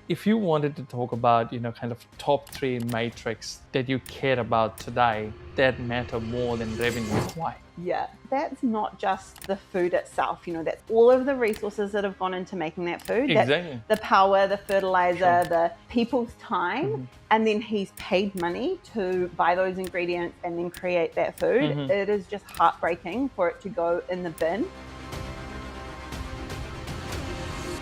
If you wanted to talk about, kind of top three metrics that you care about today that matter more than revenue, why? Yeah, that's not just the food itself, that's all of the resources that have gone into making that food. Exactly. That's the power, the fertilizer, Sure. the people's time, and then he's paid money to buy those ingredients and then create that food. It is just heartbreaking for it to go in the bin.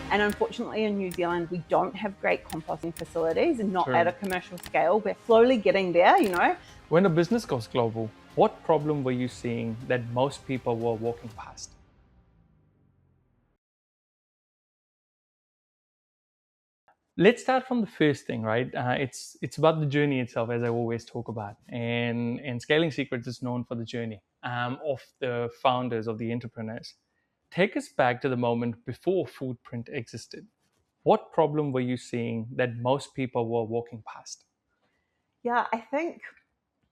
And unfortunately in New Zealand, we don't have great composting facilities and not at a commercial scale. We're slowly getting there. When a business goes global, what problem were you seeing that most people were walking past? Let's start from the first thing, right? It's about the journey itself, as I always talk about. And Scaling Secrets is known for the journey of the founders, of the entrepreneurs. Take us back to the moment before Foodprint existed. What problem were you seeing that most people were walking past? Yeah, I think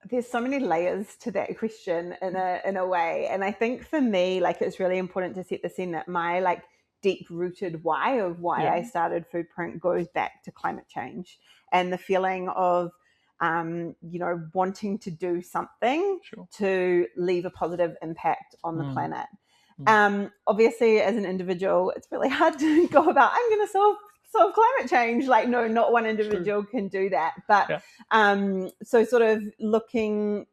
there's so many layers to that question in a way. And I think for me, it's really important to set the scene that my deep rooted why of why I started Foodprint goes back to climate change and the feeling of wanting to do something to leave a positive impact on the planet. Obviously, as an individual, it's really hard to go about, I'm going to solve climate change. No, not one individual can do that. But so sort of looking,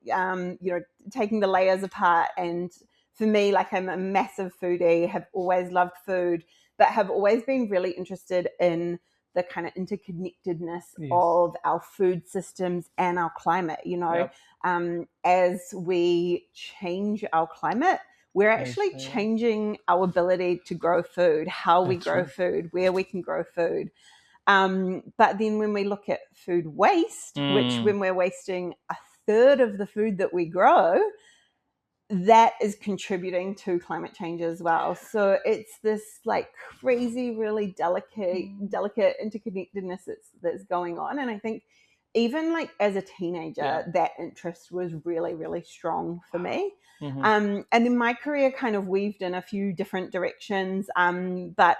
taking the layers apart. And for me, I'm a massive foodie, have always loved food, but have always been really interested in the kind of interconnectedness of our food systems and our climate. As we change our climate, we're actually changing our ability to grow food, how we grow food, where we can grow food. But then when we look at food waste, which when we're wasting a third of the food that we grow, that is contributing to climate change as well. So it's this crazy, really delicate interconnectedness that's going on. And I think even as a teenager, that interest was really, really strong for me. And then my career kind of weaved in a few different directions. But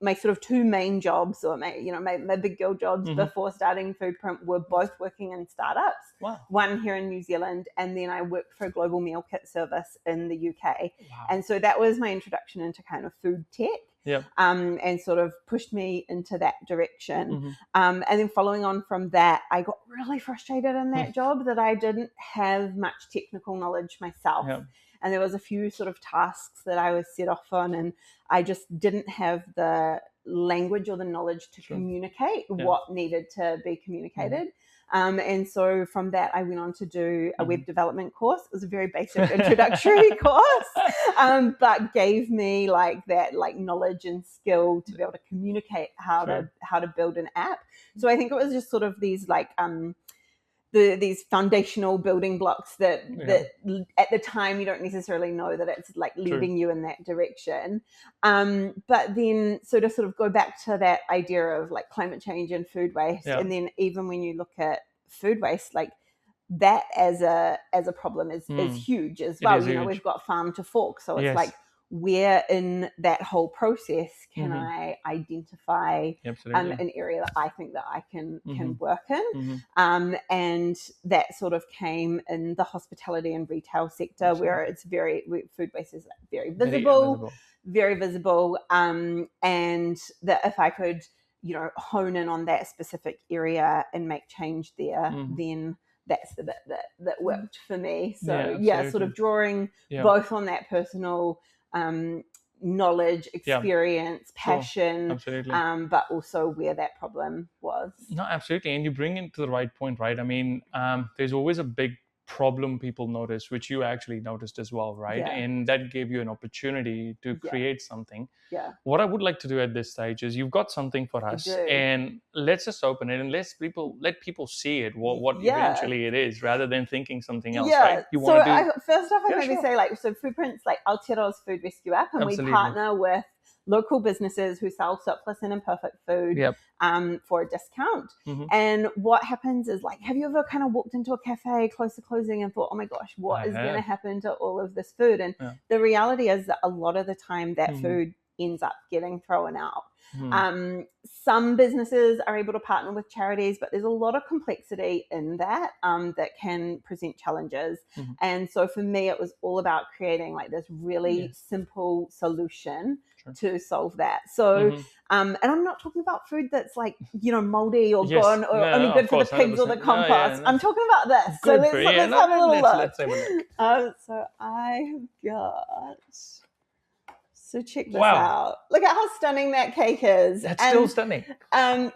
my sort of two main jobs, or my big girl jobs before starting Foodprint, were both working in startups. Wow. One here in New Zealand, and then I worked for a global meal kit service in the UK. Wow. And so that was my introduction into kind of food tech. And sort of pushed me into that direction. And then following on from that, I got really frustrated in that job that I didn't have much technical knowledge myself. And there was a few sort of tasks that I was set off on, and I just didn't have the language or the knowledge to communicate what needed to be communicated. And so from that, I went on to do a web development course. It was a very basic introductory course, but gave me that knowledge and skill to be able to communicate how to build an app. So I think it was just sort of these these foundational building blocks that at the time you don't necessarily know that it's leading you in that direction. But then so to sort of go back to that idea of climate change and food waste, and then even when you look at food waste, that as a problem is huge as well. Huge. We've got farm to fork, so it's where in that whole process can I identify an area that I think that I can work in. And that sort of came in the hospitality and retail sector, where it's food waste is very visible. And that if I could, hone in on that specific area and make change there, then that's the bit that worked for me. So sort of drawing both on that personal knowledge, experience, passion, but also where that problem was. No, absolutely. And you bring it to the right point, right? I mean, there's always a big problem people notice, which you actually noticed as well, right? And that gave you an opportunity to create something. What I would like to do at this stage is, you've got something for us, and let's just open it and let people see it, what eventually it is, rather than thinking something else, right? You want to do... First off, I maybe say so Foodprint's Aotearoa's food rescue app, and we partner with local businesses who sell surplus and imperfect food for a discount. And what happens is, have you ever kind of walked into a cafe close to closing and thought, oh my gosh, what is going to happen to all of this food? And the reality is that a lot of the time that food ends up getting thrown out. Some businesses are able to partner with charities, but there's a lot of complexity in that that can present challenges. And so for me, it was all about creating like this really simple solution to solve that. So, and I'm not talking about food that's like, moldy or gone or only good for the pigs 100%. Or the compost. I'm talking about this. So let's have a little look. Let's have a look. So I have got... So check this out. Look at how stunning that cake is. That's still stunning. I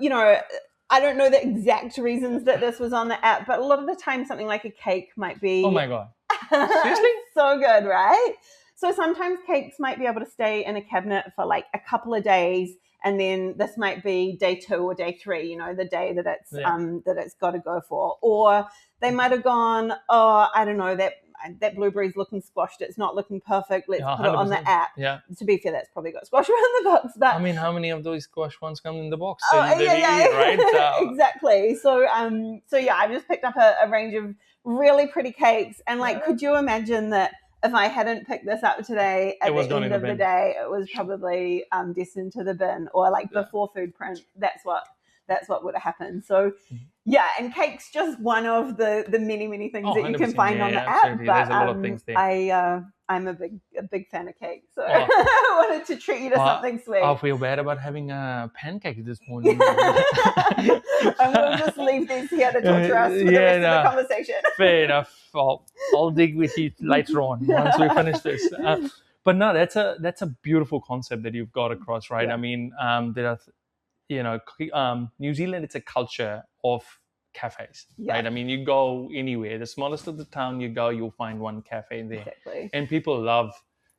don't know the exact reasons that this was on the app, but a lot of the time something like a cake might be... Oh my God. Seriously? So good, right? So sometimes cakes might be able to stay in a cabinet for like a couple of days, and then this might be day 2 or day 3, the day that it's got to go for. Or they might have gone, I don't know, that blueberry's looking squashed. It's not looking perfect. Let's put it on the app. Yeah. To be fair, that's probably got squash in the box. But I mean, how many of those squash ones come in the box? Right? So, exactly. So, I just picked up a range of really pretty cakes. And could you imagine that if I hadn't picked this up today, at the end of the day, it was probably destined to the bin, or before Foodprint, that's what would have happened. So and cake's just one of the many things that you can find on the app. Absolutely. But there's a lot of things there. I'm a big fan of cake, so I wanted to treat you to something sweet. I feel bad about having a pancake this morning. I'm going to just leave these here to torture us for the rest of the conversation. Fair enough. I'll dig with you later on once we finish this. But no, that's a beautiful concept that you've got across, right? Yeah. I mean, there are, New Zealand, it's a culture of cafes, right? I mean, you go anywhere, the smallest of the town you go, you'll find one cafe there. Exactly. And people love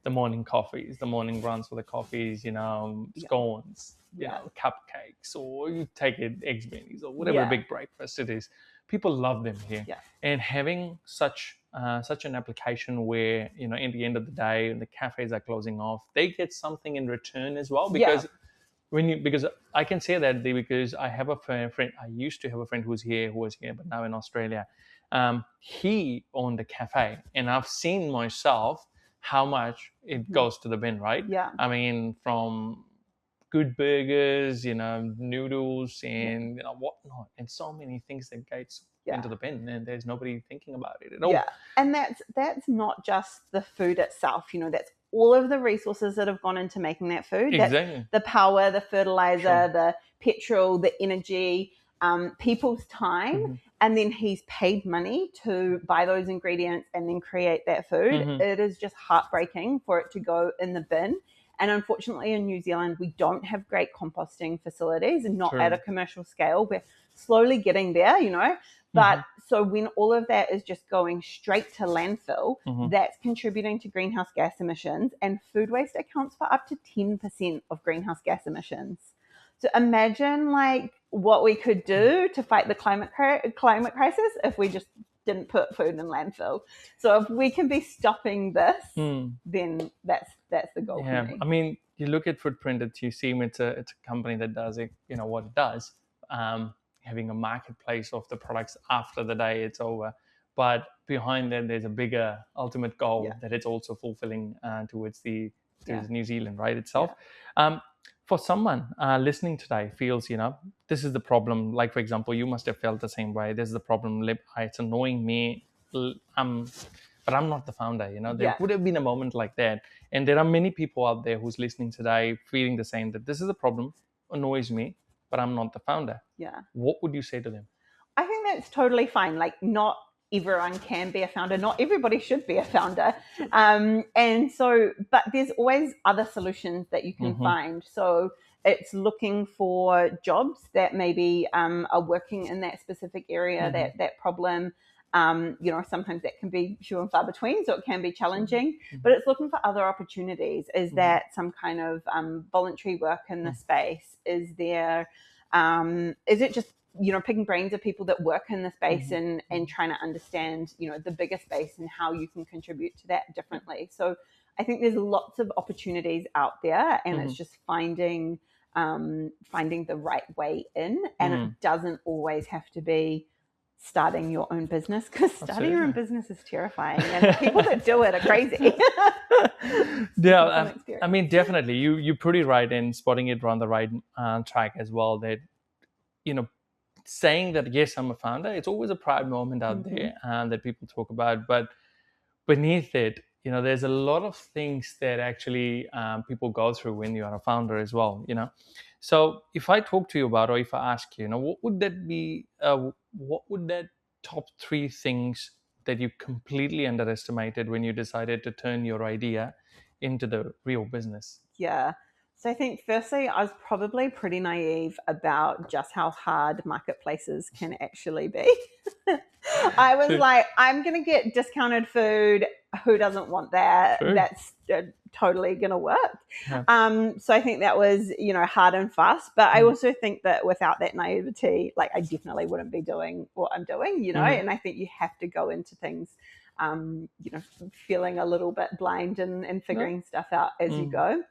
the morning coffees, the morning runs for the coffees, scones, cupcakes, or you take it, eggs bennies, or whatever big breakfast it is. People love them here. Yeah. And having such an application where, at the end of the day, the cafes are closing off, they get something in return as well, because because I can say that because I have a friend, I used to have a friend who was here, but now in Australia. He owned a cafe, and I've seen myself how much it goes to the bin, right? Yeah. I mean, from good burgers, noodles, and whatnot, and so many things that goes into the bin, and there's nobody thinking about it at all. Yeah, and that's not just the food itself. That's all of the resources that have gone into making that food. Exactly. That's the power, the fertilizer, the petrol, the energy, people's time, and then he's paid money to buy those ingredients and then create that food. It is just heartbreaking for it to go in the bin. And unfortunately, in New Zealand, we don't have great composting facilities, and not at a commercial scale. We're slowly getting there, But so when all of that is just going straight to landfill, that's contributing to greenhouse gas emissions, and food waste accounts for up to 10% of greenhouse gas emissions. So imagine what we could do to fight the climate crisis if we just didn't put food in landfill. So if we can be stopping this, then that's the goal for me. I mean, you look at Foodprint, it's a company that does it, what it does. Having a marketplace of the products after the day it's over, but behind that there's a bigger ultimate goal that it's also fulfilling towards New Zealand, right, itself. For someone listening today feels, this is the problem, like for example, you must have felt the same way. This is the problem, it's annoying me, but I'm not the founder. There would have been a moment like that, and there are many people out there who's listening today feeling the same, that this is a problem, annoys me, but I'm not the founder. Yeah. What would you say to them? I think that's totally fine. Not everyone can be a founder. Not everybody should be a founder. But there's always other solutions that you can find. So it's looking for jobs that maybe are working in that specific area, that problem. Sometimes that can be few and far between, so it can be challenging, but it's looking for other opportunities. Is that some kind of voluntary work in the space? Is there, is it just, picking brains of people that work in the space and trying to understand, the bigger space and how you can contribute to that differently? So I think there's lots of opportunities out there, and it's just finding the right way in, and it doesn't always have to be starting your own business, because starting your own business is terrifying, and the people that do it are crazy. Yeah, I mean, definitely, you're pretty right in spotting it on the right track as well. That, you know, saying that yes, I'm a founder, it's always a proud moment out there that people talk about, but beneath it, you know, there's a lot of things that actually people go through when you are a founder as well, you know. So if I talk to you about, or if I ask you, you know, what would that be, what would that top 3 things that you completely underestimated when you decided to turn your idea into the real business? Yeah. So I think firstly, I was probably pretty naive about just how hard marketplaces can actually be. I was like, I'm going to get discounted food. Who doesn't want that? True. That's totally going to work. Yeah. So I think that was, you know, hard and fast. But I also think that without that naivety, like I definitely wouldn't be doing what I'm doing, you know, and I think you have to go into things you know, feeling a little bit blind and figuring stuff out as you go.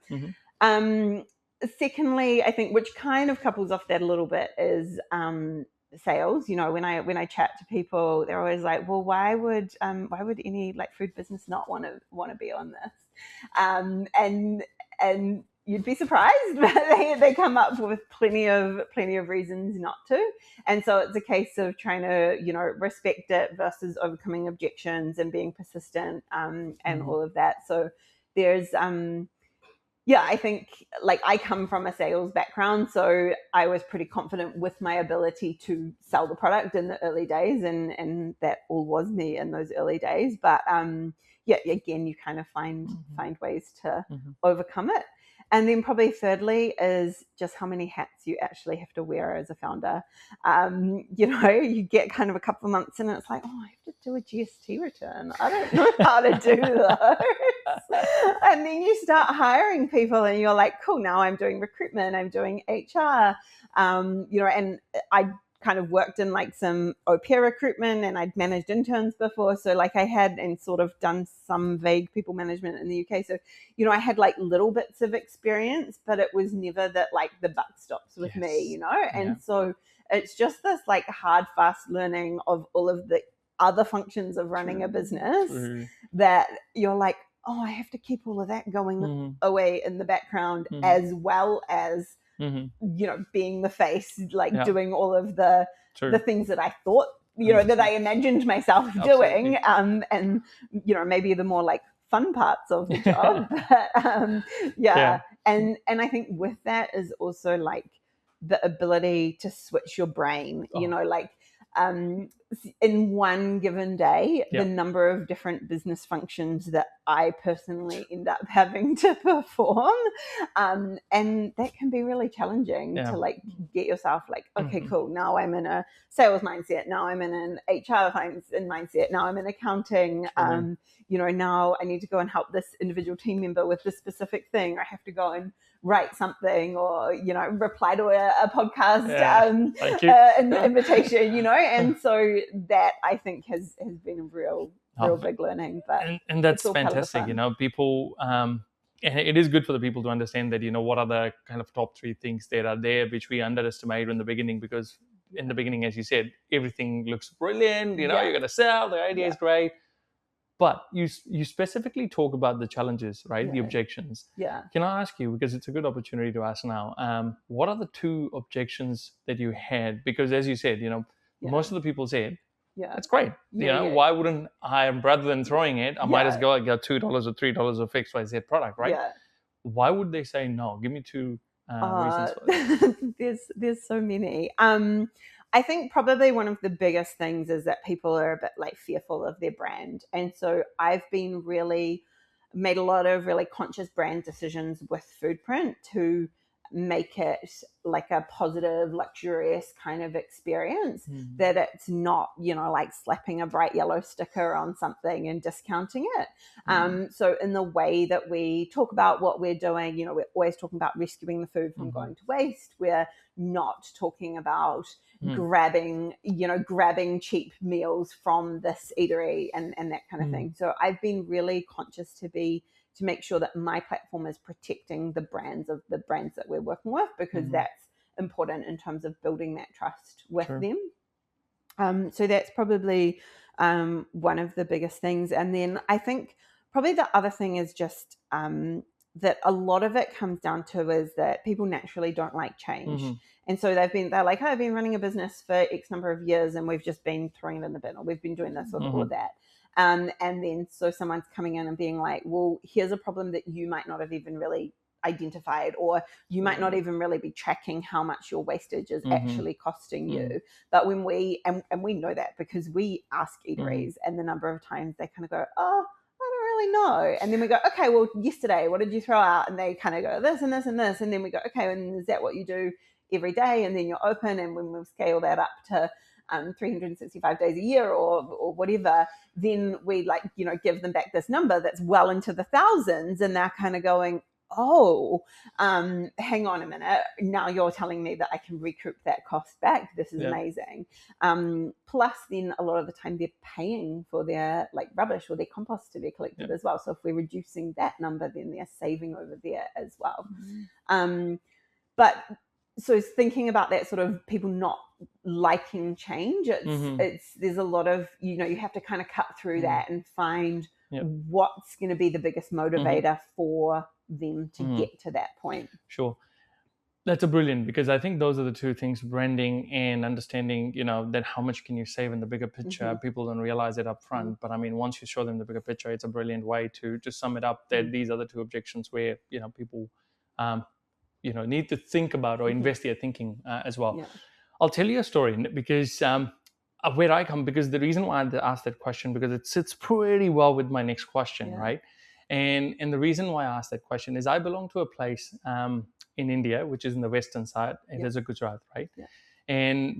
Secondly, I think, which kind of couples off that a little bit, is sales. You know, when I chat to people, they're always like, well, why would any like food business not want to be on this? And you'd be surprised, but they come up with plenty of reasons not to. And so it's a case of trying to, you know, respect it versus overcoming objections and being persistent and all of that. So there's yeah, I think like I come from a sales background, so I was pretty confident with my ability to sell the product in the early days, and that all was me in those early days. But yeah, again, you kind of find ways to overcome it. And then probably thirdly is just how many hats you actually have to wear as a founder. You know, you get kind of a couple of months in and it's like, oh, I have to do a GST return. I don't know how to do those. And then you start hiring people and you're like, cool, now I'm doing recruitment, I'm doing HR. You know, and I kind of worked in like some au pair recruitment, and I'd managed interns before. So like I had and sort of done some vague people management in the UK. So, you know, I had like little bits of experience, but it was never that like the buck stops with me, you know? And so it's just this like hard, fast learning of all of the other functions of running a business that you're like, oh, I have to keep all of that going away in the background as well as you know, being the face, like doing all of the things that I thought, you know, that I imagined myself doing, and you know, maybe the more like fun parts of the job. But, and I think with that is also like the ability to switch your brain, you know, like in one given day, the number of different business functions that I personally end up having to perform. And that can be really challenging to like get yourself like, okay, cool. Now I'm in a sales mindset. Now I'm in an HR mindset. Now I'm in accounting. You know, now I need to go and help this individual team member with this specific thing. Or I have to go and write something, or, you know, reply to a podcast an invitation, you know. And so that I think has been a real big learning. But and that's fantastic, you know, people and it is good for the people to understand that, you know, what are the kind of top 3 things that are there which we underestimate in the beginning, because in the beginning, as you said, everything looks brilliant, you know, you're going to sell, the idea is great. But you specifically talk about the challenges, right? The objections. Can I ask you, because it's a good opportunity to ask now, what are the 2 objections that you had? Because as you said, you know, most of the people said, that's great. You know, why wouldn't I, rather than throwing it, I might as well get $2 or $3 of XYZ product, right? Why would they say no? Give me 2 reasons for that. There's so many. I think probably one of the biggest things is that people are a bit like fearful of their brand. And so I've been made a lot of really conscious brand decisions with Foodprint to make it like a positive, luxurious kind of experience, that it's not, you know, like slapping a bright yellow sticker on something and discounting it. So in the way that we talk about what we're doing, you know, we're always talking about rescuing the food from going to waste. We're not talking about grabbing cheap meals from this eatery and that kind of thing. So I've been really conscious to make sure that my platform is protecting the brands that we're working with, because that's important in terms of building that trust with them. So that's probably one of the biggest things. And then I think probably the other thing is just that a lot of it comes down to is that people naturally don't like change. And so they're like, oh, I've been running a business for X number of years and we've just been throwing it in the bin, or we've been doing this or that. And then so someone's coming in and being like, well, here's a problem that you might not have even really identified, or you might not even really be tracking how much your wastage is actually costing you. But when we know that because we ask eateries, and the number of times they kind of go, oh, I don't really know. And then we go, okay, well, yesterday, what did you throw out? And they kind of go, this and this and this. And then we go, okay, and is that what you do every day? And then you're open. And when we scale that up to 365 days a year or whatever, then we give them back this number that's well into the thousands. And they're kind of going, oh, hang on a minute. Now you're telling me that I can recoup that cost back. This is amazing. Plus, then a lot of the time they're paying for their rubbish or their compost to be collected as well. So if we're reducing that number, then they're saving over there as well. But so it's thinking about that sort of people not liking change. There's a lot of, you have to kind of cut through that and find what's going to be the biggest motivator for them to get to that point. Sure. That's brilliant, because I think those are the two things, branding and understanding, that how much can you save in the bigger picture. People don't realize it up front, but I mean, once you show them the bigger picture, it's a brilliant way to sum it up that these are the two objections where, people, need to think about or invest their thinking as well. Yeah. I'll tell you a story because where I come, because the reason why I asked that question, because it sits pretty well with my next question, right? And the reason why I asked that question is I belong to a place in India, which is in the western side. It is a Gujarat, right? Yeah. And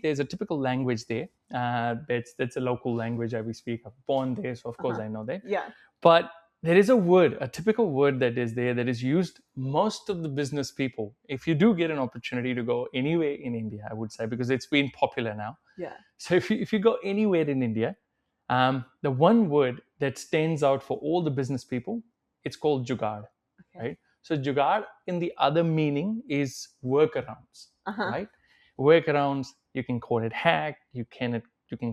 there's a typical language there. That's a local language that we speak. I'm born there, so of course I know that. Yeah. But there is a typical word that is there that is used most of the business people. If you do get an opportunity to go anywhere in India, I would say, because it's been popular now. Yeah. So if you go anywhere in India, the one word that stands out for all the business people, it's called jugaad, right? So jugaad in the other meaning is workarounds, right? Workarounds, you can call it hack, you can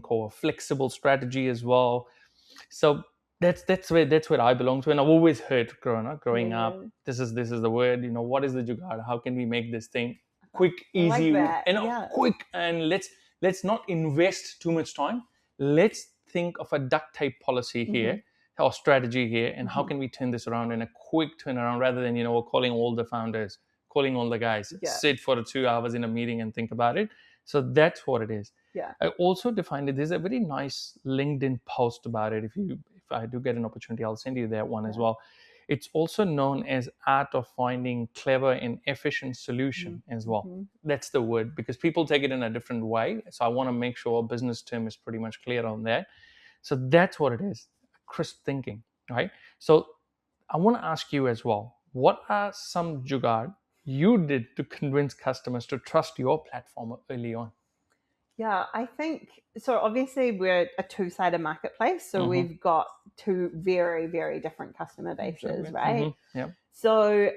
call a flexible strategy as well. So that's where I belong to, and I've always heard growing up, this is the word, what is the jugaad? How can we make this thing quick, easy, quick, and let's not invest too much time. Let's think of a duct tape policy here or strategy here, and how can we turn this around in a quick turnaround rather than calling all the founders, calling all the guys, sit for 2 hours in a meeting and think about it. So that's what it is. Yeah. I also defined it. There's a very nice LinkedIn post about it. If I do get an opportunity, I'll send you that one as well. It's also known as art of finding clever and efficient solution as well. That's the word, because people take it in a different way. So I want to make sure a business term is pretty much clear on that. So that's what it is, crisp thinking, right? So I want to ask you as well, what are some jugaad you did to convince customers to trust your platform early on? Yeah, I think, so obviously we're a two-sided marketplace, so we've got two very, very different customer bases, right? Yeah. So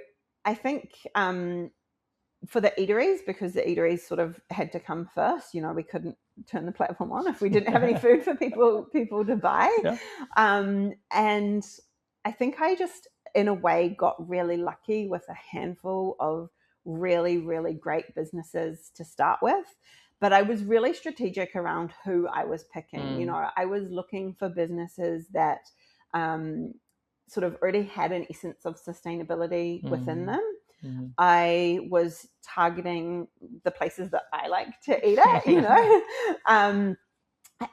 I think for the eateries, because the eateries sort of had to come first, we couldn't turn the platform on if we didn't have any food for people to buy. Yeah. And I think I just, in a way, got really lucky with a handful of really, really great businesses to start with. But I was really strategic around who I was picking. I was looking for businesses that sort of already had an essence of sustainability within them. I was targeting the places that I like to eat at,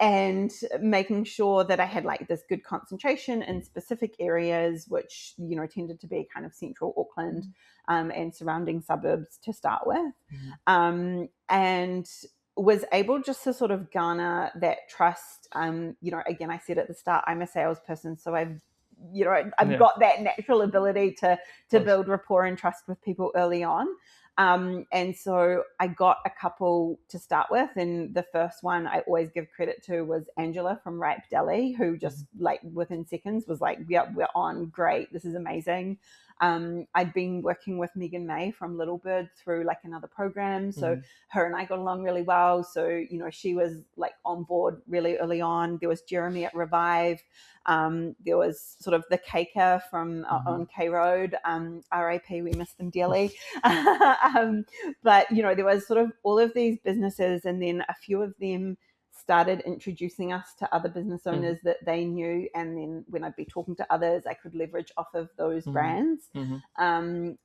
and making sure that I had this good concentration in specific areas, which, tended to be kind of central Auckland and surrounding suburbs to start with. And was able just to sort of garner that trust. Again, I said at the start, I'm a salesperson, so I've got that natural ability to build rapport and trust with people early on. And so I got a couple to start with, and the first one I always give credit to was Angela from Ripe Deli, who just within seconds was like, yeah, we're on, great, this is amazing. I'd been working with Megan May from Little Bird through like another program. So her and I got along really well. So, you know, she was like on board really early on. There was Jeremy at Revive. There was sort of the Caker from on K Road, RAP, we miss them dearly. But, you know, there was sort of all of these businesses, and then a few of them started introducing us to other business owners that they knew. And then when I'd be talking to others, I could leverage off of those brands. And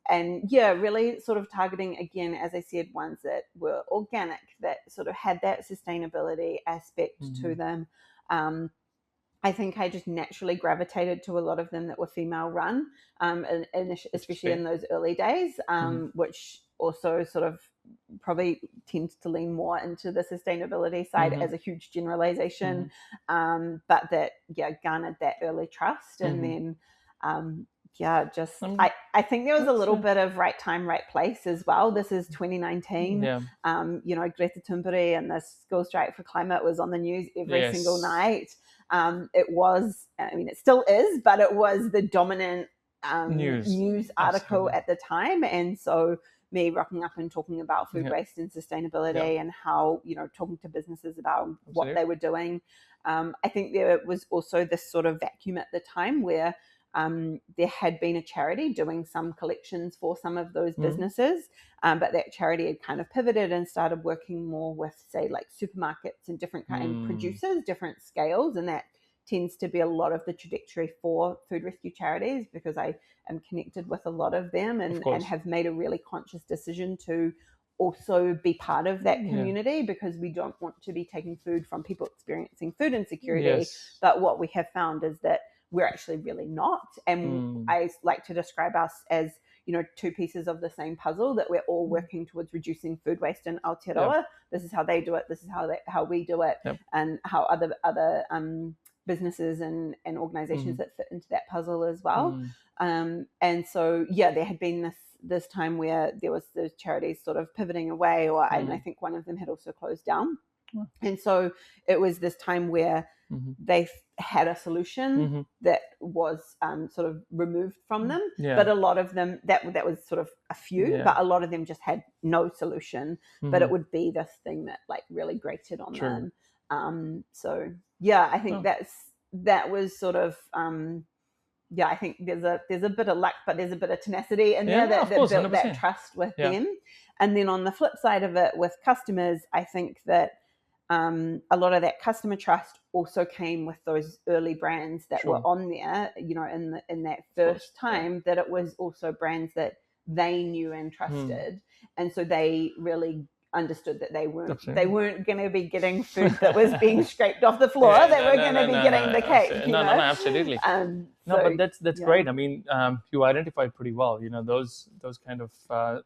yeah, really sort of targeting, again, as I said, ones that were organic, that sort of had that sustainability aspect to them. I think I just naturally gravitated to a lot of them that were female run, especially in those early days, which also sort of probably tends to lean more into the sustainability side as a huge generalization, but that, yeah, garnered that early trust. And then, I think there was a little bit of right time, right place as well. This is 2019. You know, Greta Thunberg and the School Strike for Climate was on the news every single night. It was, I mean, it still is, but it was the dominant news article at the time. And so me rocking up and talking about food waste and sustainability and how, you know, talking to businesses about what they were doing. I think there was also this sort of vacuum at the time where there had been a charity doing some collections for some of those businesses, but that charity had kind of pivoted and started working more with, say, like supermarkets and different kind of producers, different scales, and that tends to be a lot of the trajectory for food rescue charities, because I am connected with a lot of them and have made a really conscious decision to also be part of that community, because we don't want to be taking food from people experiencing food insecurity. But what we have found is that we're actually really not. And I like to describe us as, you know, two pieces of the same puzzle, that we're all working towards reducing food waste in Aotearoa. This is how they do it. This is how we do it, and how other businesses and organizations that fit into that puzzle as well. And so, yeah, there had been this time where there was the charities sort of pivoting away, and I think one of them had also closed down. And so it was this time where they had a solution that was sort of removed from them. But a lot of them, that was sort of a few, but a lot of them just had no solution. But it would be this thing that like really grated on them. So yeah, I think that was sort of I think there's a bit of luck, but there's a bit of tenacity in there that built that trust with them. And then on the flip side of it, with customers, I think that a lot of that customer trust also came with those early brands that were on there, you know, in that first time, that it was also brands that they knew and trusted. And so they really understood that they weren't going to be getting food that was being scraped off the floor. They were going to be getting the cake. No, absolutely. But that's great. I mean, you identified pretty well, you know, those kind of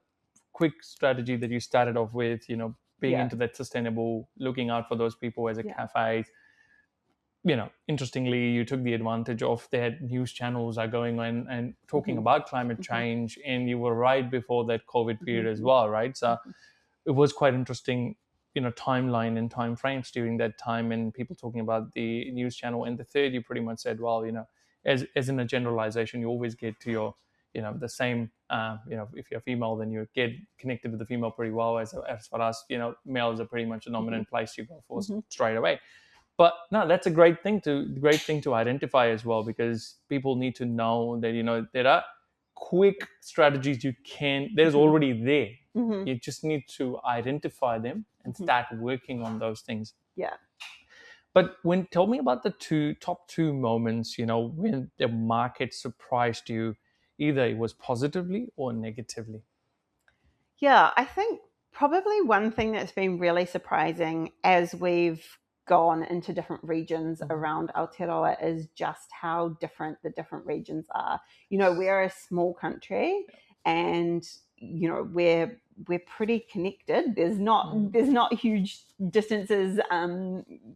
quick strategy that you started off with, you know, being into that sustainable, looking out for those people as a cafe. You know, interestingly, you took the advantage of their news channels are going on and talking about climate change, and you were right before that COVID period as well, right? So it was quite interesting, you know, timeline and time frames during that time, and people talking about the news channel. And the third, you pretty much said, well, you know, as in a generalization, you always get to your, you know, the same, you know, if you're female, then you get connected with the female pretty well. As for us, you know, males are pretty much a dominant place you go for straight away. But no, that's a great thing to identify as well, because people need to know that, you know, there are quick strategies there's already there. You just need to identify them and start working on those things. But tell me about the top two moments, you know, when the market surprised you, either it was positively or negatively. Yeah, I think probably one thing that's been really surprising as we've gone into different regions around Aotearoa is just how different the different regions are. You know, we're a small country, and you know, we're pretty connected. There's not huge distances,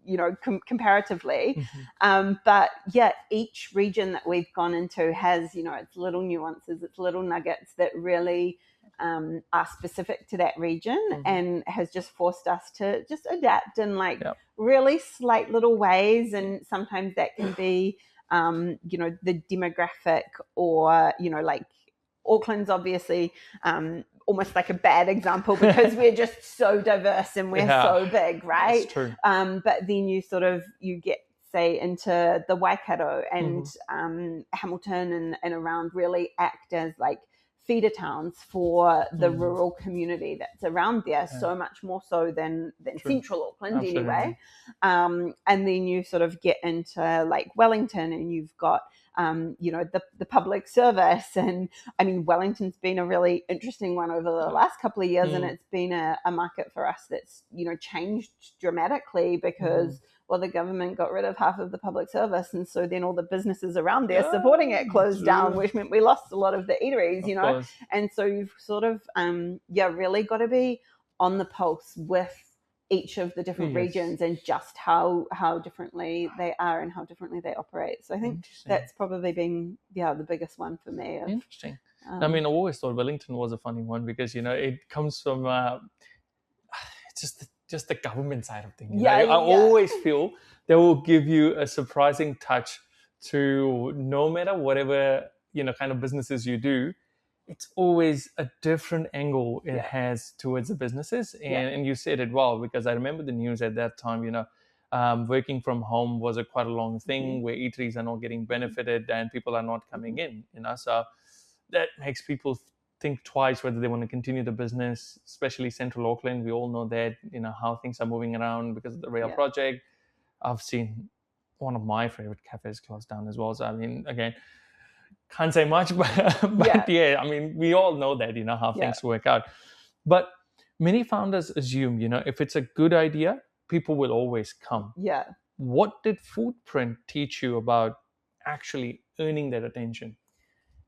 you know, comparatively. But yeah, each region that we've gone into has, you know, its little nuances, its little nuggets that really are specific to that region, and has just forced us to just adapt in like really slight little ways. And sometimes that can be, you know, the demographic, or, you know, like Auckland's obviously almost like a bad example because we're just so diverse and we're so big, right? That's true. But then you get, say, into the Waikato and Hamilton and around really act as like feeder towns for the rural community that's around there, so much more so than central Auckland. Absolutely. Anyway. And then you sort of get into like Wellington and you've got the public service. And I mean, Wellington's been a really interesting one over the last couple of years, and it's been a market for us that's, changed dramatically because well, the government got rid of half of the public service, and so then all the businesses around there supporting it closed down, which meant we lost a lot of the eateries, and so you've sort of really got to be on the pulse with each of the different regions and just how differently they are and how differently they operate. So I think that's probably been the biggest one for me. Interesting. I mean, I always thought Wellington was a funny one because it comes from it's just the government side of things. I always feel they will give you a surprising touch to no matter whatever kind of businesses you do. It's always a different angle it has towards the businesses. And you said it well, because I remember the news at that time, working from home was quite a long thing where eateries are not getting benefited and people are not coming in, so that makes people think twice whether they want to continue the business, especially Central Auckland. We all know that, how things are moving around because of the rail project. I've seen one of my favorite cafes close down as well. So, I mean, again, can't say much, but I mean, we all know that, how things work out. But many founders assume, if it's a good idea, people will always come. Yeah. What did Foodprint teach you about actually earning that attention?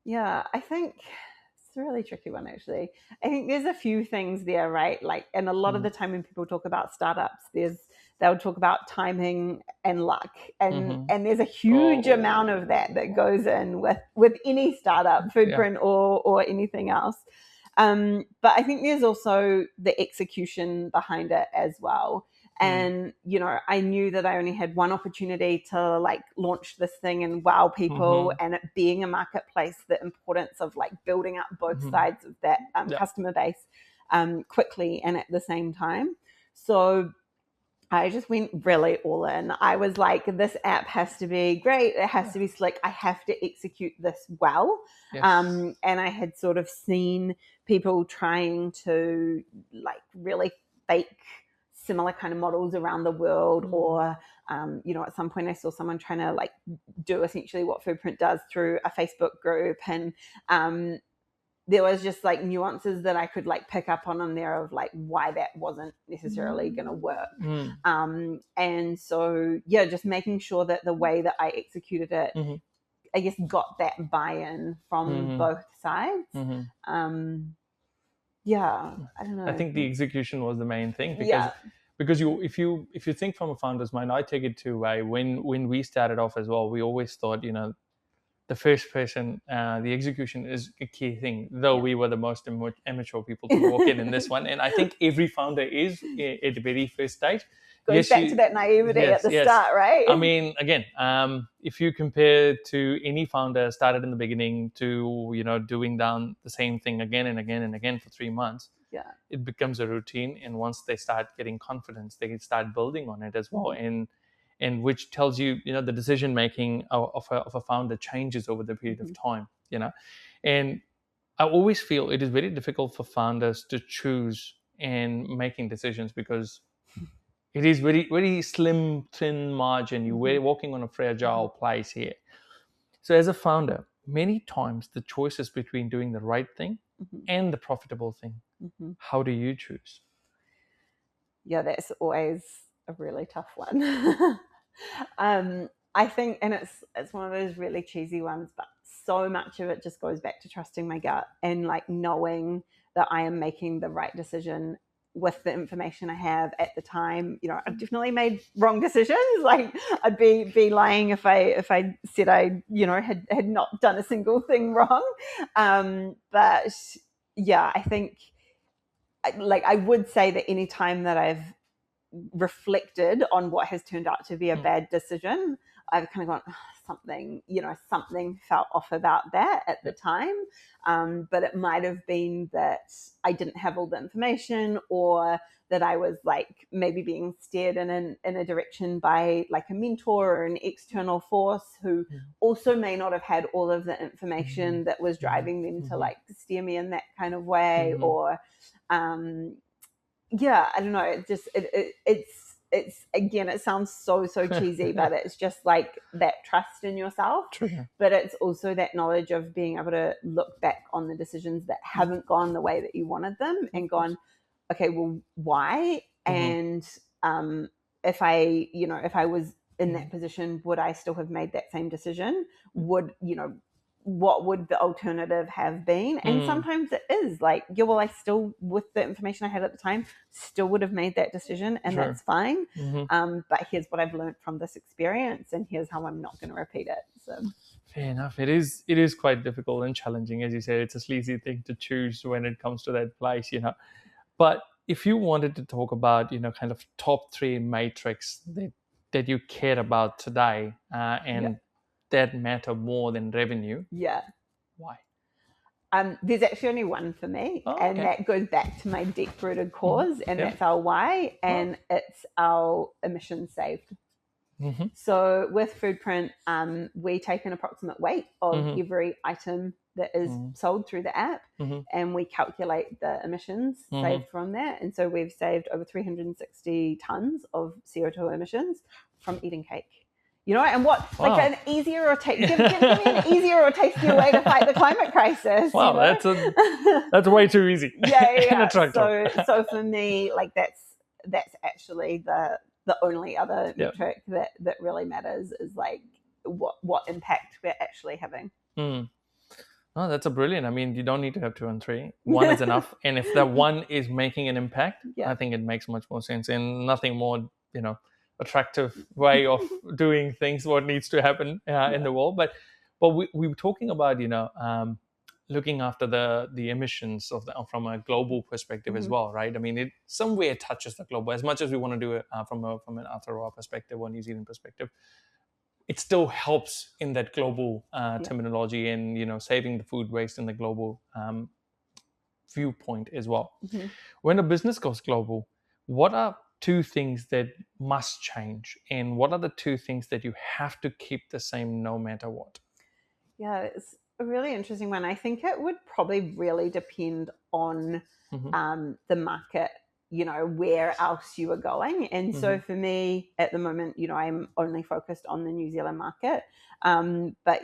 Yeah, I think it's a really tricky one, actually. I think there's a few things there, right? Like, and a lot of the time when people talk about startups, they'll talk about timing and luck, and there's a huge amount of that goes in with any startup, Foodprint or anything else. But I think there's also the execution behind it as well. And, I knew that I only had one opportunity to like launch this thing and wow people, and it being a marketplace, the importance of like building up both sides of that customer base quickly and at the same time. So I just went really all in. I was like, this app has to be great. It has to be slick. I have to execute this well. Yes. And I had sort of seen people trying to like really fake similar kind of models around the world, or at some point I saw someone trying to like do essentially what Foodprint does through a Facebook group, and there was just like nuances that I could like pick up on there of like why that wasn't necessarily going to work. And so just making sure that the way that I executed it, I guess, got that buy-in from both sides. I don't know. I think the execution was the main thing, because if you think from a founder's mind, I take it to when we started off as well, we always thought, the first person, the execution is a key thing, though we were the most immature people to walk in this one. And I think every founder is at the very first stage. Goes back to that naivety at the start, right? I mean, again, if you compare to any founder started in the beginning to, doing down the same thing again and again and again for 3 months, it becomes a routine. And once they start getting confidence, they can start building on it as well. And which tells you, the decision making of a founder changes over the period of time, And I always feel it is very difficult for founders to choose and making decisions, because it is very, very slim, thin margin. You're walking on a fragile place here. So as a founder, many times the choice is between doing the right thing and the profitable thing. How do you choose? Yeah, that's always a really tough one. I think, and it's one of those really cheesy ones, but so much of it just goes back to trusting my gut and like knowing that I am making the right decision with the information I have at the time. I've definitely made wrong decisions. Like I'd be lying if I said I had not done a single thing wrong. But I think like I would say that any time that I've reflected on what has turned out to be a bad decision, I've kind of gone, something felt off about that at the time. But it might have been that I didn't have all the information, or that I was like maybe being steered in a direction by like a mentor or an external force who also may not have had all of the information that was driving them to like steer me in that kind of way. Or I don't know, it just it's again, it sounds so cheesy, but it's just like that trust in yourself. True. But it's also that knowledge of being able to look back on the decisions that haven't gone the way that you wanted them and gone, okay, well, why? And if I was in that position, would I still have made that same decision? What would the alternative have been? And sometimes it is like, well, I still, with the information I had at the time, still would have made that decision, and that's fine. But here's what I've learned from this experience, and here's how I'm not going to repeat it. So fair enough. It is quite difficult and challenging, as you said. It's a sleazy thing to choose when it comes to that place, But if you wanted to talk about, kind of top 3 metrics that you care about today, and that matter more than revenue. Yeah. Why? There's actually only one for me, and that goes back to my deep-rooted cause, and that's our why, and it's our emissions saved. So with Foodprint, we take an approximate weight of every item that is sold through the app, and we calculate the emissions saved from that. And so we've saved over 360 tons of CO2 emissions from eating cake. And what, like an easier or give me an easier or tastier way to fight the climate crisis. Wow, that's way too easy. Yeah. So for me, like that's actually the only other metric that really matters, is like what impact we're actually having. Oh, that's a brilliant. I mean, you don't need to have 2 and 3. One is enough. And if that one is making an impact, I think it makes much more sense, and nothing more, attractive way of doing things, what needs to happen in the world. But we were talking about, looking after the emissions from a global perspective as well, right? I mean, it somewhere touches the global, as much as we want to do it from an Aotearoa perspective or New Zealand perspective. It still helps in that global terminology, and saving the food waste in the global viewpoint as well. When a business goes global, what are 2 things that must change, and what are the 2 things that you have to keep the same no matter what? Yeah, it's a really interesting one. I think it would probably really depend on the market, where else you are going. And so for me at the moment, I'm only focused on the New Zealand market. But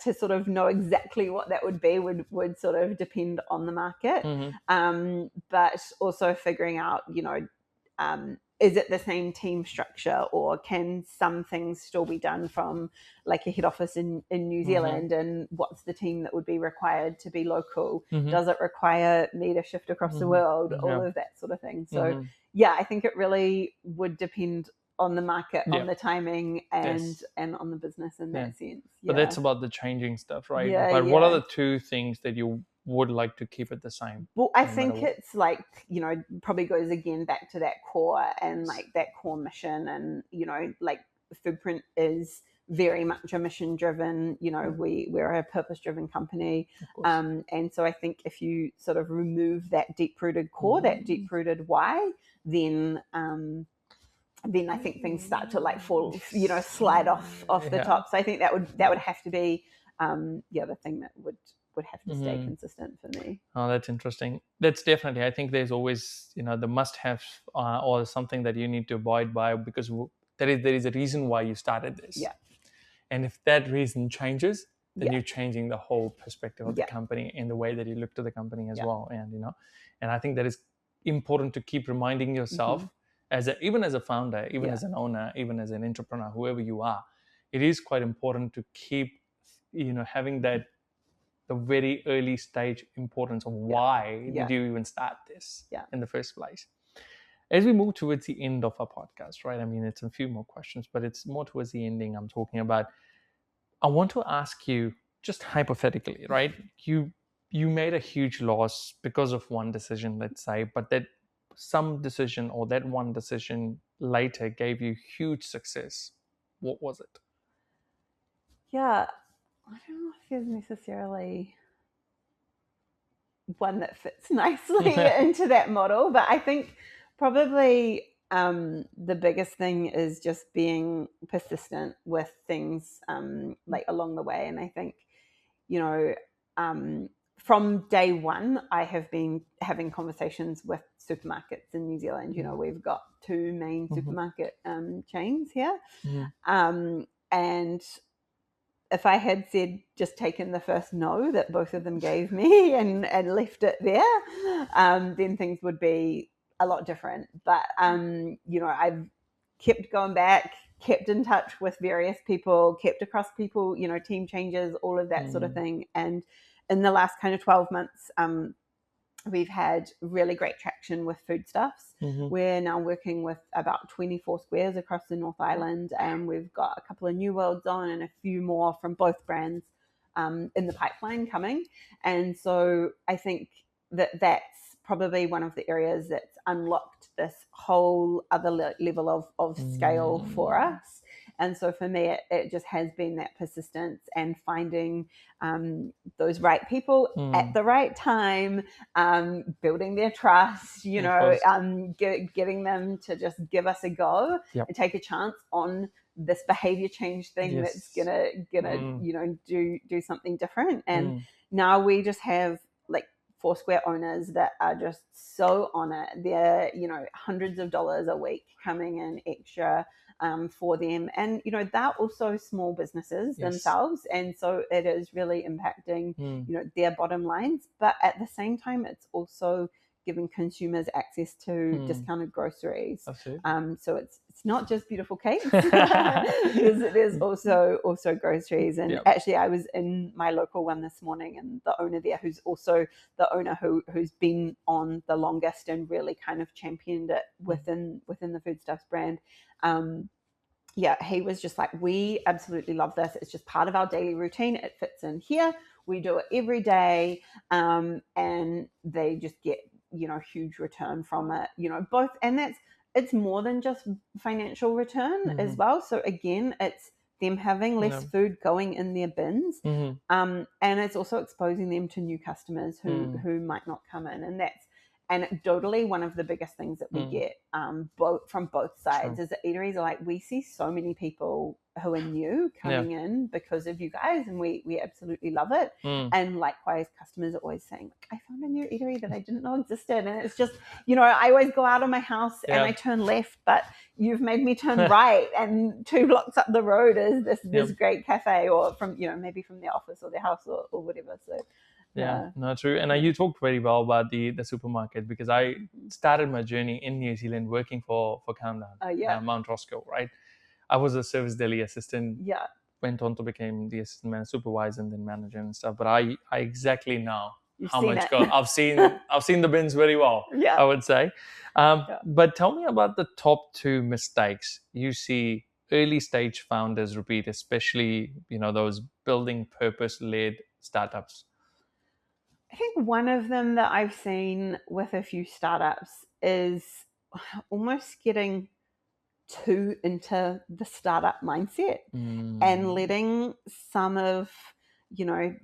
to sort of know exactly what that would be would sort of depend on the market. But also figuring out, is it the same team structure, or can some things still be done from like a head office in New Zealand, and what's the team that would be required to be local? Does it require me to shift across the world? All of that sort of thing. So I think it really would depend on the market, on the timing, and on the business in that sense. But that's about the changing stuff, right? But what are the 2 things that you would like to keep it the same? Well, I think it's like, probably goes again back to that core, and like that core mission, and like Foodprint is very much a mission driven. We're a purpose driven company, and so I think if you sort of remove that deep rooted core, that deep rooted why, then I think things start to like fall, slide off the top. So I think that would have to be the thing that would have to stay consistent for me. Oh, that's interesting. That's definitely, I think there's always, the must-have or something that you need to abide by, because there is a reason why you started this. Yeah. And if that reason changes, then you're changing the whole perspective of the company and the way that you look to the company as well. And, and I think that is important to keep reminding yourself even as a founder, even as an owner, even as an entrepreneur, whoever you are, it is quite important to keep, having that the very early stage importance of why did you even start this in the first place. As we move towards the end of our podcast, right? I mean, it's a few more questions, but it's more towards the ending I'm talking about. I want to ask you, just hypothetically, right? You made a huge loss because of one decision, let's say, but that some decision or that one decision later gave you huge success. What was it? Yeah, I don't know if there's necessarily one that fits nicely into that model, but I think probably the biggest thing is just being persistent with things like along the way. And I think, you know, from day one, I have been having conversations with supermarkets in New Zealand. You know, we've got 2 main supermarket chains here. And if I had said just taken the first no that both of them gave me and left it there, then things would be a lot different. But, you know, I've kept going back, kept in touch with various people, kept across people, you know, team changes, all of that sort of thing. And in the last kind of 12 months, we've had really great traction with foodstuffs. We're now working with about 24 squares across the North Island, and we've got a couple of new worlds on and a few more from both brands in the pipeline coming. And so I think that that's probably one of the areas that's unlocked this whole other level of scale for us. And so for me, it just has been that persistence and finding those right people at the right time, building their trust, you know, getting them to just give us a go and take a chance on this behavior change thing that's gonna you know, do something different. And now we just have like 4 square owners that are just so on it. They're, you know, hundreds of dollars a week coming in extra for them. And, you know, they're also small businesses themselves. And so it is really impacting, you know, their bottom lines. But at the same time, it's also giving consumers access to discounted groceries. So it's not just beautiful cakes. there's also groceries. And actually, I was in my local one this morning, and the owner there, who's also the owner who's been on the longest and really kind of championed it within the Foodstuffs brand. He was just like, we absolutely love this. It's just part of our daily routine. It fits in here. We do it every day. And they just get, you know, huge return from it, you know, both. And it's more than just financial return as well. So again, it's them having less food going in their bins. And it's also exposing them to new customers who might not come in. And that's anecdotally one of the biggest things that we get from both sides is that eateries are like, we see so many people who are new coming in because of you guys, and we absolutely love it. And likewise, customers are always saying, I found a new eatery that I didn't know existed. And it's just, you know, I always go out of my house and I turn left, but you've made me turn right, and 2 blocks up the road is this great cafe, or from, you know, maybe from their office or their house or whatever. So no, true. And you talked very well about the supermarket, because I started my journey in New Zealand working for Countdown, Mount Roscoe, right? I was a service deli assistant, went on to become the assistant manager, supervisor, and then manager and stuff. But I exactly know how much goes. I've seen the bins very well, I would say. But tell me about the top 2 mistakes you see early stage founders repeat, especially, you know, those building purpose-led startups. I think one of them that I've seen with a few startups is almost getting too into the startup mindset and letting some of, you know,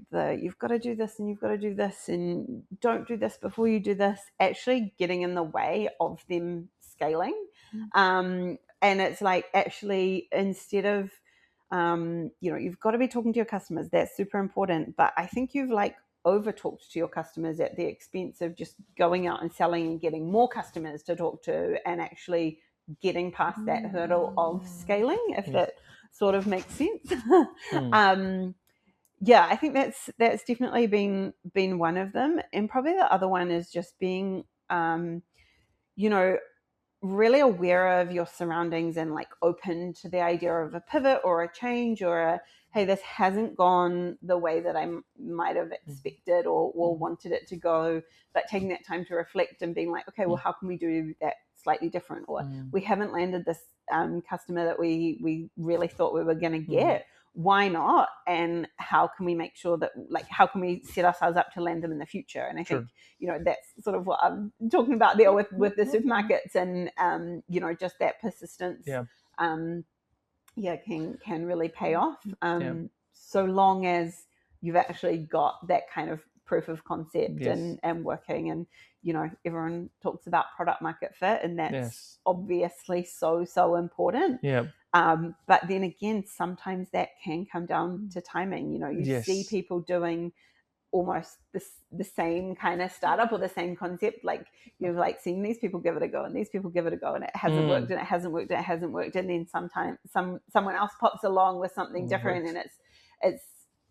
you've got to do this and you've got to do this and don't do this before you do this, actually getting in the way of them scaling. And it's like, actually, instead of, you know, you've got to be talking to your customers. That's super important. But I think you've like over talked to your customers at the expense of just going out and selling and getting more customers to talk to, and actually getting past that hurdle of scaling, if that sort of makes sense. I think that's definitely been one of them. And probably the other one is just being, you know, really aware of your surroundings and like open to the idea of a pivot or a change, or hey, this hasn't gone the way that I might have expected or wanted it to go, but taking that time to reflect and being like, okay, well, how can we do that slightly different? Or we haven't landed this customer that we really thought we were going to get. Why not? And how can we make sure that, like, how can we set ourselves up to land them in the future? And I think, you know, that's sort of what I'm talking about there with the supermarkets, and, you know, just that persistence, can really pay off. so long as you've actually got that kind of proof of concept and working, and everyone talks about product market fit, and that's obviously so important. But then again, sometimes that can come down to timing. You see people doing almost the same kind of startup or the same concept. Like you've like seen these people give it a go, and these people give it a go, and it hasn't worked, and it hasn't worked, and it hasn't worked, and then sometimes someone else pops along with something different, and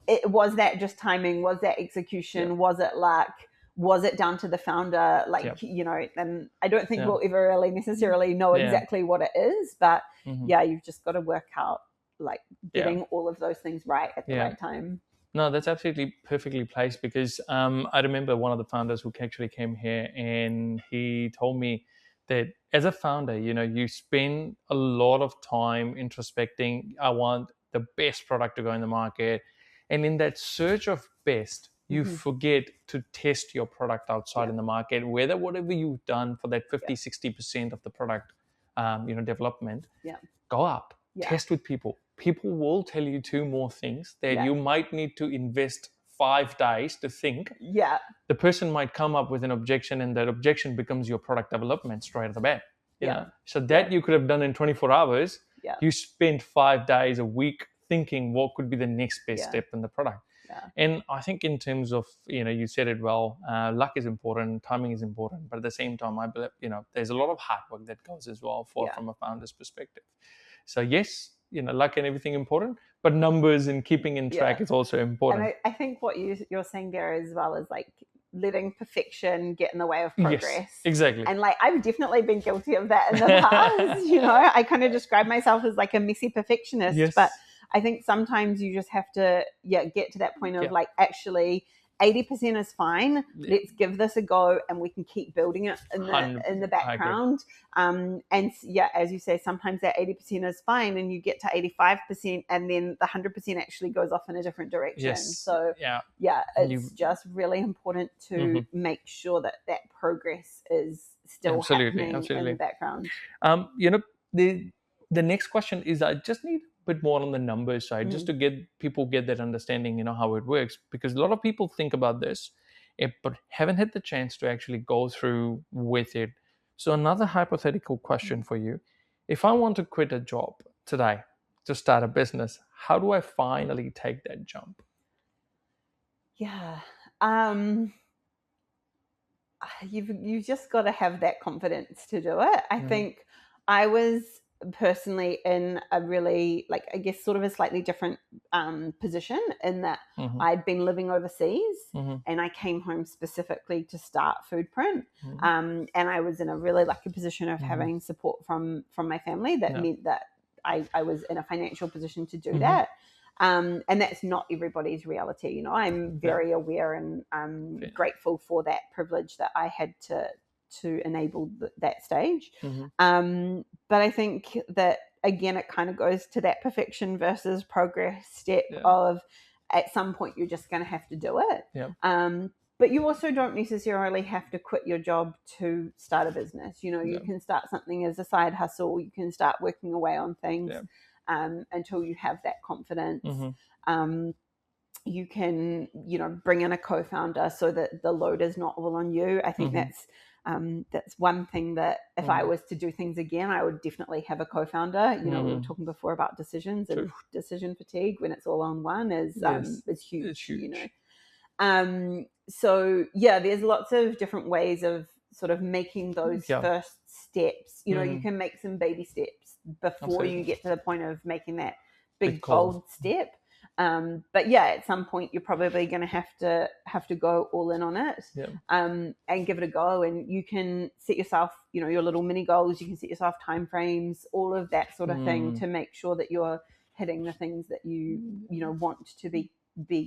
it was that just timing? Was that execution? Was it luck? Was it down to the founder? And I don't think we'll ever really necessarily know exactly what it is, but you've just got to work out like getting all of those things right at the right time. No, that's absolutely perfectly placed, because I remember one of the founders who actually came here, and he told me that as a founder, you spend a lot of time introspecting. I want the best product to go in the market. And in that search of best, you forget to test your product outside in the market, whether whatever you've done for that 50-60% of the product development, go up, test with people. People will tell you 2 more things that you might need to invest 5 days to think. The person might come up with an objection, and that objection becomes your product development straight at the bat. So that you could have done in 24 hours. You spent 5 days a week thinking what could be the next best step in the product. And I think in terms of, you said it well, luck is important, timing is important, but at the same time, I believe, there's a lot of hard work that goes as well from a founder's perspective. So yes, luck and everything important, but numbers and keeping in track is also important. And I think what you're saying there as well is like letting perfection get in the way of progress. Yes, exactly. And like I've definitely been guilty of that in the past. I kind of describe myself as like a messy perfectionist, but I think sometimes you just have to get to that point of like, actually 80% is fine. Let's give this a go, and we can keep building it in the background. And as you say, sometimes that 80% is fine, and you get to 85%, and then the 100% actually goes off in a different direction. So it's just really important to make sure that progress is still happening in the background. The next question is, I just need bit more on the numbers side, just to get that understanding, how it works, because a lot of people think about this, but haven't had the chance to actually go through with it. So another hypothetical question for you: if I want to quit a job today to start a business, how do I finally take that jump? You've just got to have that confidence to do it. I think I was personally in a really, like, I guess sort of a slightly different position in that I'd been living overseas and I came home specifically to start Foodprint, and I was in a really lucky position of having support from my family that meant that I was in a financial position to do that. And that's not everybody's reality. I'm very aware and grateful for that privilege that I had to enable that stage. But I think that, again, it kind of goes to that perfection versus progress step of, at some point, you're just going to have to do it. But you also don't necessarily have to quit your job to start a business. You can start something as a side hustle. You can start working away on things until you have that confidence. You can, bring in a co-founder so that the load is not all on you. I think that's one thing that if I was to do things again, I would definitely have a co-founder. We were talking before about decisions, and decision fatigue when it's all on one is huge. It's huge. So there's lots of different ways of sort of making those first steps. You can make some baby steps before you get to the point of making that big bold step. But at some point you're probably going to have to go all in on it, and give it a go. And you can set yourself, your little mini goals. You can set yourself time frames, all of that sort of thing, to make sure that you're hitting the things that you want to be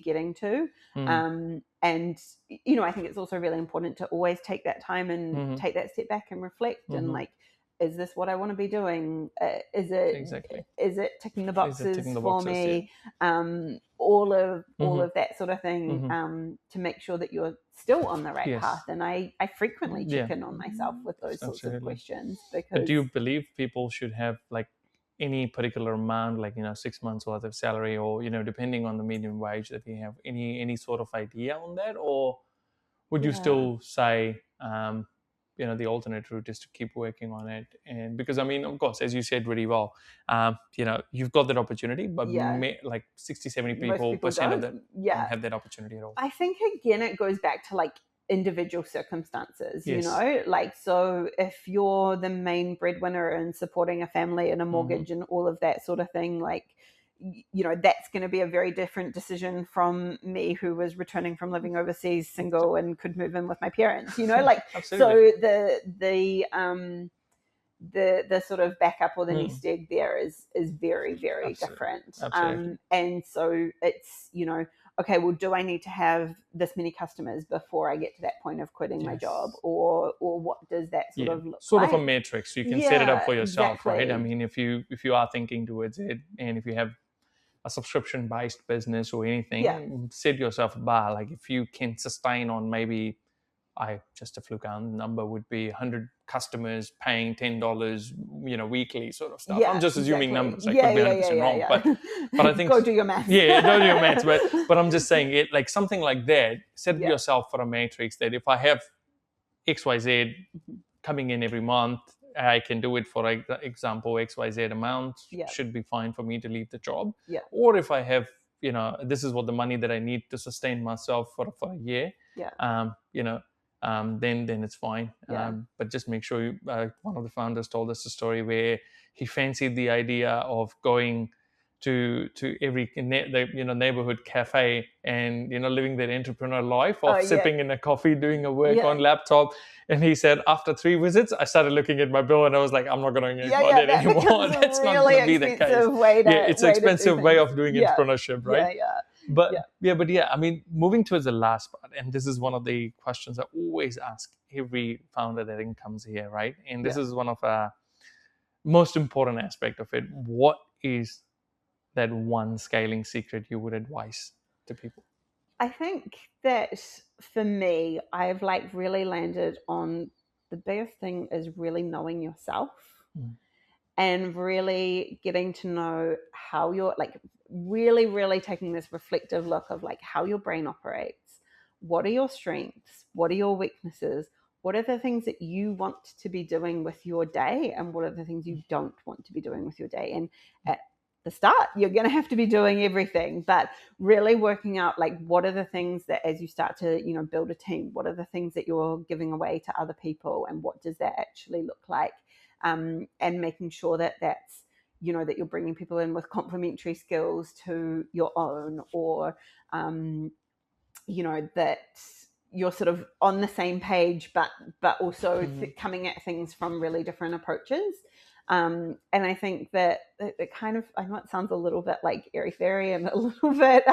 getting to. And I think it's also really important to always take that time and take that step back and reflect and like, is this what I want to be doing? Is it ticking the boxes for me? All of that sort of thing, to make sure that you're still on the right path. And I frequently check in on myself with those sorts of questions. Because do you believe people should have like any particular amount, like 6 months worth of salary, or depending on the minimum wage that you have, any sort of idea on that, or would you still say the alternate route is to keep working on it? And because of course, as you said really well, you've got that opportunity, but like 60-70 people percent of them don't have that opportunity at all. I think again it goes back to like individual circumstances, like, so if you're the main breadwinner and supporting a family and a mortgage and all of that sort of thing, like, that's going to be a very different decision from me, who was returning from living overseas, single, and could move in with my parents, like, so the sort of backup or the nest egg there is very, very different. And so it's, okay, well, do I need to have this many customers before I get to that point of quitting my job, or what does that sort of look like? Sort of a matrix. You can set it up for yourself, right? I mean, if you are thinking towards it, and if you have a subscription-based business or anything, set yourself a bar. Like, if you can sustain on maybe, just a fluke number would be 100 customers paying $10, weekly sort of stuff. I'm just assuming numbers. I could be 100% wrong, but I think go do your maths. Go do your maths. But I'm just saying it, like something like that. Set yourself for a matrix that if I have XYZ coming in every month, I can do it for example XYZ amount. Should be fine for me to leave the job. Or if I have, this is what the money that I need to sustain myself for a year. Then it's fine. But just make sure one of the founders told us a story where he fancied the idea of going to every neighborhood cafe and living that entrepreneur life of sipping in a coffee, doing a work on laptop. And he said, after 3 visits, I started looking at my bill and I was like, I'm not going to get that anymore. That's not going to be the case. It's an expensive way of doing entrepreneurship, right? But I mean, moving towards the last part, and this is one of the questions I always ask every founder that comes here, right? And this is one of the most important aspect of it. What is that one scaling secret you would advise to people? I think that for me, I've like really landed on the biggest thing is really knowing yourself and really getting to know how you're like really, really taking this reflective look of like how your brain operates. What are your strengths? What are your weaknesses? What are the things that you want to be doing with your day? And what are the things you don't want to be doing with your day? And at the start, you're going to have to be doing everything, but really working out like what are the things that as you start to, build a team, what are the things that you're giving away to other people? And what does that actually look like? And making sure that that's, that you're bringing people in with complementary skills to your own, or, that you're sort of on the same page, but also coming at things from really different approaches. And I think that it kind of, I know it sounds a little bit like airy-fairy and a little bit,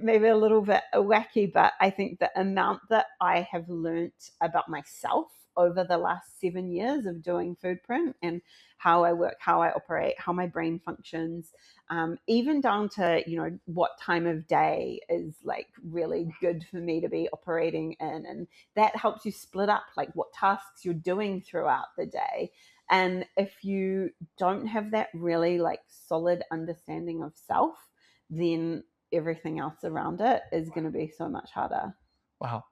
maybe a little bit wacky, but I think the amount that I have learnt about myself over the last 7 years of doing Foodprint and how I work, how I operate, how my brain functions, even down to, what time of day is like really good for me to be operating in. And that helps you split up like what tasks you're doing throughout the day. And if you don't have that really like solid understanding of self, then everything else around it is going to be so much harder. Wow.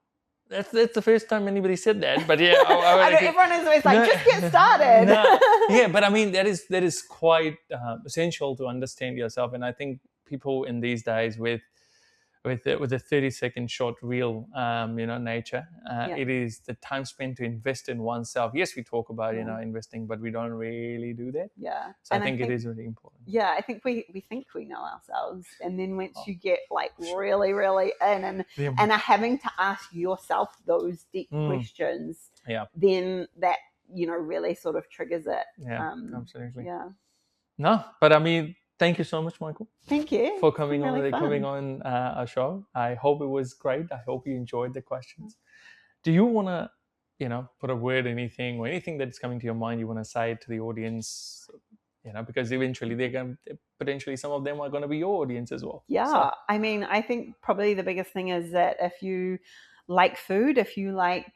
That's the first time anybody said that, but yeah. I know everyone is always like, just get started. Yeah, but I mean, that is quite essential to understand yourself. And I think people in these days with a 30-second short reel, nature, it is the time spent to invest in oneself. Yes, we talk about, investing, but we don't really do that. Yeah. So I think it is really important. Yeah, I think we think we know ourselves. And then once you get like really, really in and are having to ask yourself those deep questions, then that, really sort of triggers it. Yeah, absolutely. Yeah. No, but I mean, thank you so much, Michael. Thank you for coming on our show. I hope it was great. I hope you enjoyed the questions. Do you want to, put a word, anything that's coming to your mind you want to say to the audience? Because eventually potentially some of them are going to be your audience as well. Yeah, so. I mean, I think probably the biggest thing is that if you like food, if you like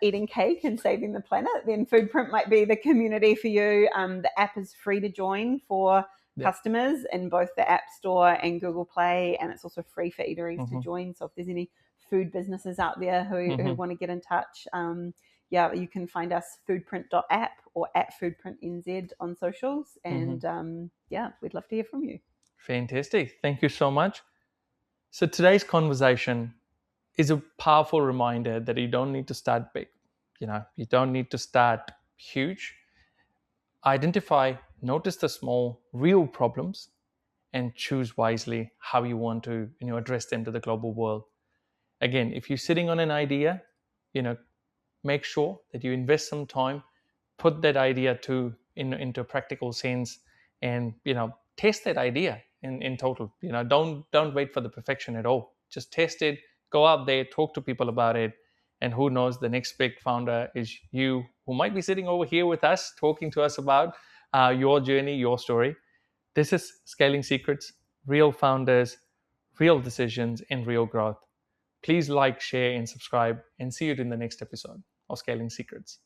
eating cake and saving the planet, then Foodprint might be the community for you. The app is free to join for customers in both the App Store and Google Play, and it's also free for eateries to join. So if there's any food businesses out there who want to get in touch, you can find us foodprint.app or at foodprintnz on socials, and we'd love to hear from you. Fantastic. Thank you so much. So today's conversation is a powerful reminder that you don't need to start big. You don't need to start huge. Identify, notice the small, real problems, and choose wisely how you want to address them to the global world. Again, if you're sitting on an idea, make sure that you invest some time, put that idea into a practical sense, and test that idea in total. Don't wait for the perfection at all. Just test it, go out there, talk to people about it, and who knows, the next big founder is you, who might be sitting over here with us talking to us about your journey, your story. This is Scaling Secrets, real founders, real decisions, and real growth. Please like, share, and subscribe, and see you in the next episode of Scaling Secrets.